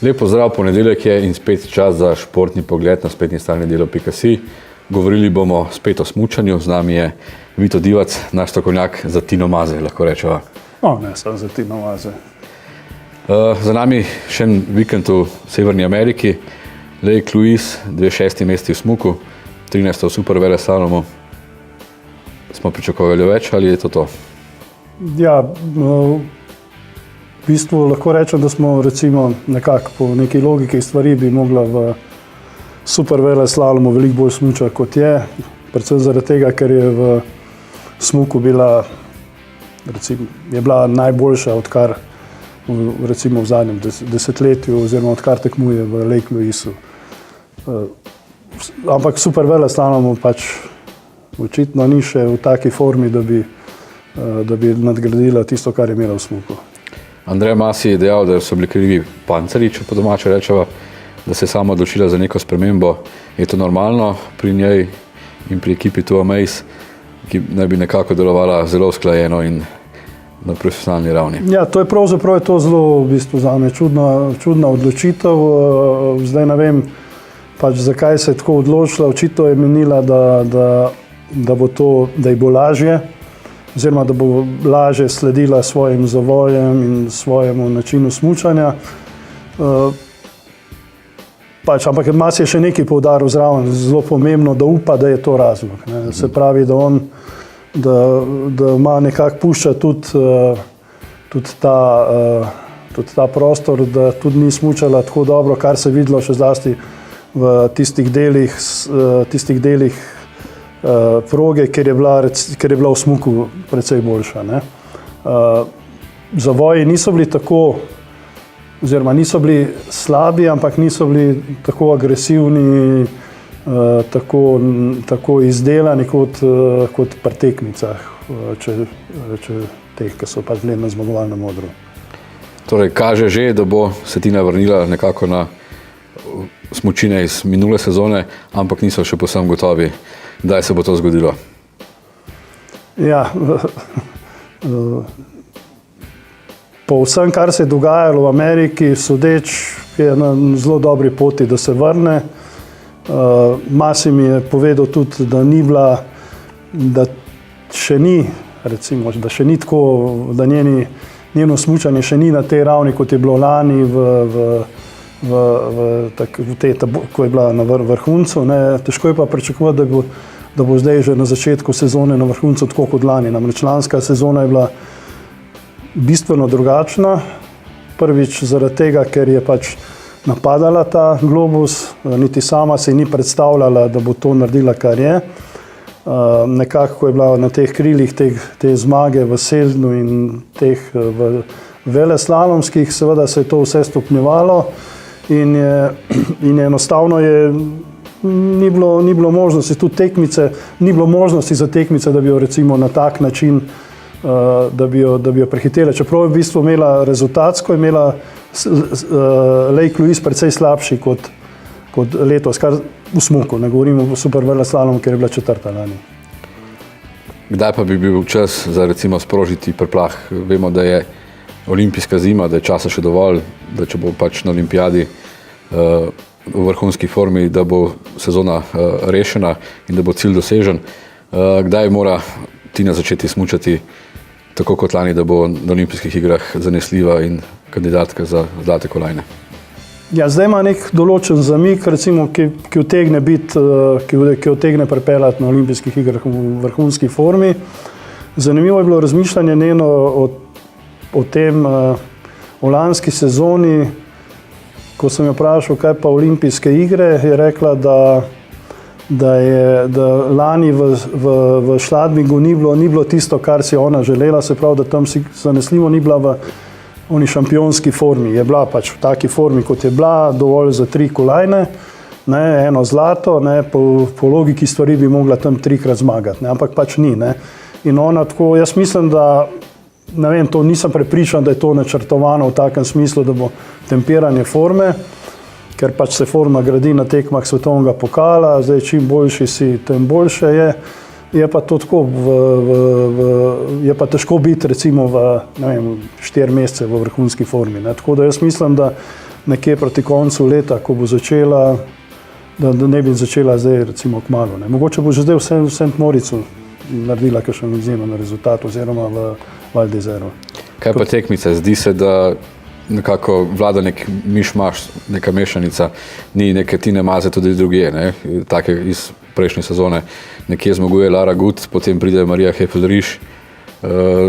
Lep pozdrav, ponedeljek je in spet čas za športni pogled na spletni strani delo.si. Govorili bomo spet o smučanju, z nami je Vito Divac, naš strokovnjak za Tino Maze, lahko rečeva. Ne samo za Tino Maze. Za nami še en vikend v Severni Ameriki, Lake Louise, 6 mesti v smuku, 13 v super veleslalomu. Smo pričakovali več ali je to? Ja, v bistvu lahko rečem, da smo recimo nekako po neki logiki stvari bi mogla v super veleslalomu veliko bolj smučati kot je. Predvsem zaradi tega, ker je v smuku bila najboljša, odkar recimo v zadnjem desetletju oziroma odkar tekmuje v Lake Louiseu. Ampak super veleslalomu pač očitno ni še v taki formi, da bi nadgradila tisto, kar je imela v smuku. Andreja Masi je dejal, da so bili krivi pancerji, če po domače rečeva, da se je sama odločila za neko spremembo. Je to normalno pri njej in pri ekipi Two Amaze, ki naj bi nekako delovala zelo usklajeno in na profesionalni ravni? Ja, to je pravzaprav zelo v bistvu zame čudna odločitev. Zdaj ne vem, pač zakaj se je tako odločila. Očitno je menila, da ji bo lažje, oziroma da bo lažje sledila svojim zavojem in svojemu načinu smučanja. Ampak Mas je še nekaj poudaril zraven, zelo pomembno, da upa, da je to razlog. Se pravi, da ima nekako pušča tudi ta prostor, da tudi ni smučala tako dobro, kar se je videlo še zlasti v tistih delih proge, ker je bila v smuku precej boljša. Zavoji niso bili tako, oziroma niso bili slabi, ampak niso bili tako agresivni, tako izdelani kot pri tekmicah, če teh, ki so pač bili na zmagovalnem odru. Torej, kaže že, da bo se Tina vrnila nekako na smučine iz minule sezone, ampak niso še povsem gotovi, kdaj se bo to zgodilo. Ja, po vsem, kar se je dogajalo v Ameriki, sodeč je na zelo dobri poti, da se vrne. Masi mi je povedal tudi, da še ni tako, da njeno smučanje še ni na tej ravni, kot je bilo lani, ko je bila na vrhuncu. Težko je pa pričakovati, da bo zdaj že na začetku sezone na vrhuncu tako kot lani. Namreč lanska sezona je bila bistveno drugačna. Prvič zaradi tega, ker je pač napadala ta globus, niti sama se ni predstavljala, da bo to naredila, kar je. Nekako, ko je bila na teh krilih te zmage v Seldnu in teh v veleslalomskih, seveda se je to vse stopnjevalo in enostavno ni bilo možnosti, tudi tekmice, ni bilo možnosti za tekmice, da bi jo recimo na tak način da bi jo prehitela. Čeprav je v bistvu imela rezultatsko, imela Lake Louise precej slabši kot letos, kar v smuku, ne govorimo o super veleslalom, ker je bila četrta lani. Kdaj pa bi bil čas za recimo sprožiti preplah? Vemo, da je olimpijska zima, da je časa še dovolj, da če bo pač na olimpijadi v vrhunski formi, da bo sezona rešena in da bo cilj dosežen. Kdaj mora Tina začeti smučati tako kot lani, da bo na olimpijskih igrah zanesljiva in kandidatka za zlate kolajne? Ja, zdaj ima nek določen zamik, recimo, ki utegne pripeljati na olimpijskih igrah v vrhunski formi. Zanimivo je bilo razmišljanje njeno o tem v lanski sezoni, ko sem jo vprašal, kaj pa olimpijske igre, je rekla, da lani v Schladmingu ni bilo tisto, kar si ona želela, se pravi, da tam si zanesljivo ni bila v oni šampionski formi. Je bila pač v taki formi, kot je bila, dovolj za 3 kolajne, eno zlato, po logiki stvari bi mogla tam 3-krat zmagati, ampak pač ni. In ona tako, jaz mislim, da, ne vem, to nisem prepričan, da je to načrtovano v takem smislu, da bo tempiranje forme, ker pač se forma gradi na tekmah svetovnega pokala, zdaj čim boljši si, tem boljše je. Je pa to tako, je pa težko biti recimo v 4 mesece v vrhunski formi. Tako da jaz mislim, nekje proti koncu leta, ko bo začela, da ne bi začela zdaj recimo kmalu. Ne. Mogoče bo že zdaj v St. Moricu naredila kakšen izjemen rezultat oziroma v Val d'Isère. Kaj pa tekmice? Zdi se, da nekako vlada nek mišmaš, neka mešanica, ni neke Tine Maze tudi drugje, ne? Take iz prejšnje sezone. Nekje zmaguje Lara Gut, potem pride Marija Hefel-Riš,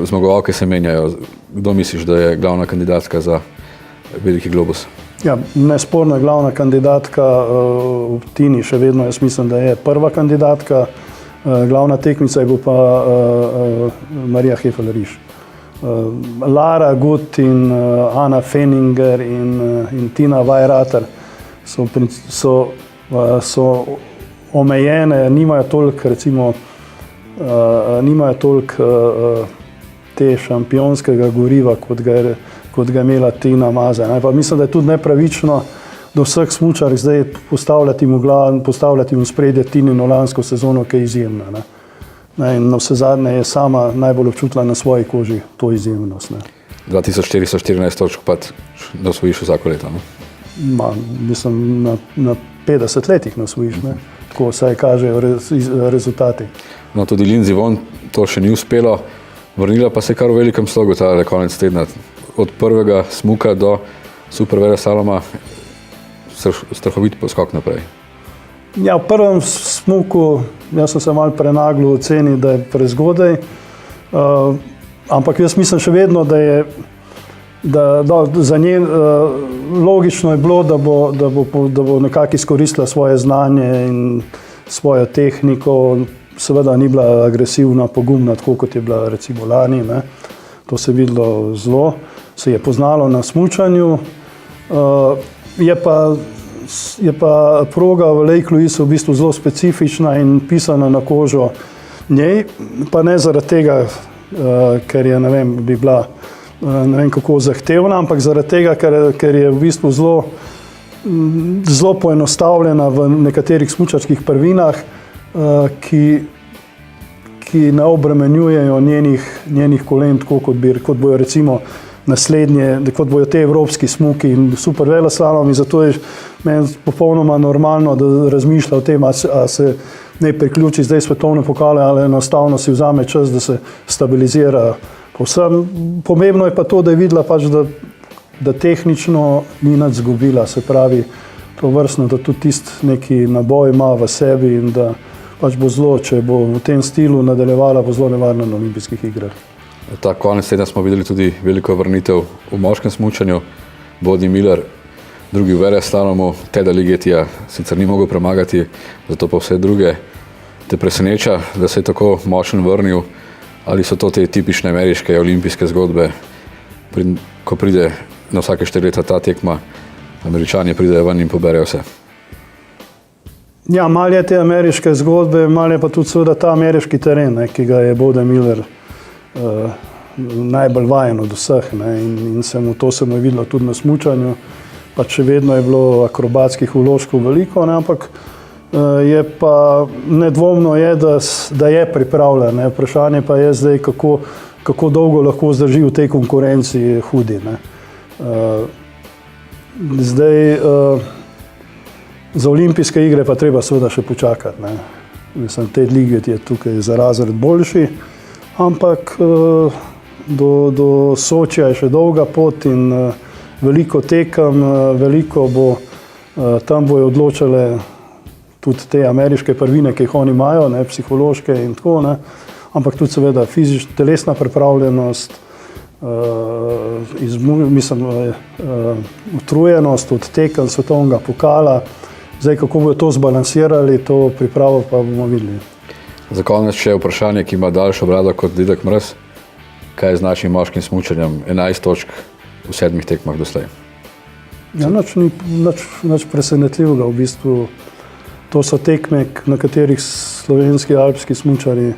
zmagovalke se menjajo. Kdo misliš, da je glavna kandidatka za Veliki globus? Ja, nesporna glavna kandidatka v Tini, še vedno jaz mislim, da je prva kandidatka, glavna tekmica je bo pa Marija Hefel-Riš. Lara Gut in Ana Fenninger in Tina Weirater so omejene, nimajo toliko recimo te šampionskega goriva, kot ga je imela Tina Maze. Pa mislim, da je tudi nepravično do vseh smučark zdaj postavljati v spredje Tinino lansko sezono, ki je izjemna. Ne. In navsezadnje je sama najbolj občutila na svoji koži to izjemnost. 2414 točk pa da osvojiš vsako leto. Mislim, na 50 letih nasvojiš, tako vsaj kažejo rezultati. No, tudi Lindsey Vonn to še ni uspelo, vrnila pa se kar v velikem slogu ta konec tedna. Od prvega smuka do supervelesaloma strahovit poskok naprej. Ja, v prvem smuku, jaz sem se malo prenaglo ocenil, da je prezgodaj, ampak jaz mislim še vedno, da za nje logično je bilo, da bo nekako izkoristila svoje znanje in svojo tehniko. Seveda ni bila agresivna, pogumna, tako kot je bila recimo lani, ne. To se je videlo zelo, se je poznalo na smučanju. Je pa proga v Lake Louisu v bistvu zelo specifična in pisana na kožo njej, pa ne zaradi tega, ker je, ne vem, bi bila ne vem kako zahtevna, ampak zaradi tega, ker je v bistvu zelo poenostavljena v nekaterih smučarskih prvinah, ki ne obremenjujejo njenih kolen, tako kot bojo recimo naslednje, kot bojo te evropski smuki in superveleslalom, in zato je meni popolnoma normalno, da razmišlja o tem, a se ne priključi zdaj svetovne pokale, ali enostavno si vzame čas, da se stabilizira povsem. Pomembno je pa to, da je videla pač, da tehnično ni nič izgubila, se pravi to vrstno, da tudi tisti neki naboj ima v sebi in da pač bo zelo, če bo v tem stilu nadaljevala, bo zelo nevarna na olimpijskih igrah. Ta konec tedna smo videli tudi veliko vrnitev v moškem smučanju. Bodi Miller, drugi v veleslalomu, Teda Ligetija sicer ni mogel premagati, zato pa vse druge. Te preseneča, da se je tako močen vrnil, ali so to te tipične ameriške olimpijske zgodbe, ko pride na vsake 4 leta ta tekma, Američani pridejo ven in poberejo vse? Ja, malo je te ameriške zgodbe, malo je pa tudi seveda ta ameriški teren, ki ga je Bode Miller najbolj vajen od vseh, in to se mu je videlo tudi na smučanju, pa še vedno je bilo akrobatskih vložkov veliko, ampak je pa nedvomno je, da je pripravljen. Vprašanje pa je zdaj, kako dolgo lahko zdrži v tej konkurenci hudi. Zdaj za olimpijske igre pa treba seveda še počakati. Mislim, Ted Liget je tukaj za razred boljši, ampak do Sočija je še dolga pot in veliko tekem, veliko bo, tam bojo odločale tudi te ameriške prvine, ki jih oni imajo, psihološke in tako, ampak tudi seveda fizična, telesna pripravljenost, utrujenost od tekem svetovnega pokala. Zdaj, kako bojo to zbalansirali, to pripravo pa bomo videli. Za konec še vprašanje, ki ima daljšo brado kot Dedek Mraz. Kaj je z našim moškim smučanjem? 11 točk v 7 tekmah doslej. Ja, nič presenetljivega v bistvu. To so tekme, na katerih slovenski alpski smučarji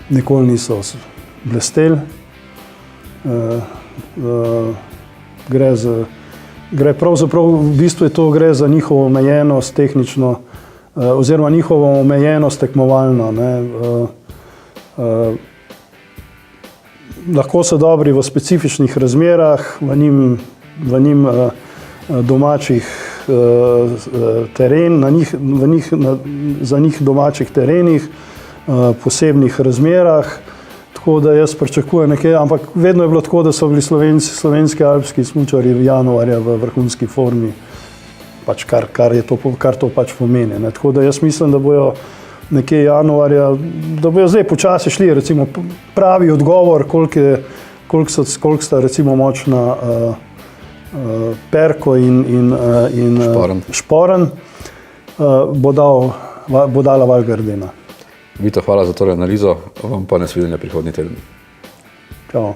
nikoli niso blesteli. Gre pravzaprav, v bistvu gre za njihovo omejenost tehnično, oziroma njihovo omejenost tekmovalno. Lahko so dobri v specifičnih razmerah, v njim domačih teren, za njih domačih terenih, posebnih razmerah. Tako da jaz pričakujem nekaj, ampak vedno je bilo tako, da so bili slovenski alpski smučarji januarja v vrhunski formi, pač kar to pač pomeni. Ne. Tako da jaz mislim, da bojo nekje januarja, da bojo zdaj počasi šli, recimo pravi odgovor, koliko sta recimo močna Perko in Šporn, bo dala Val Gardena. Vito, hvala za to analizo, vam pa nasvidenje prihodnji teden. Čau.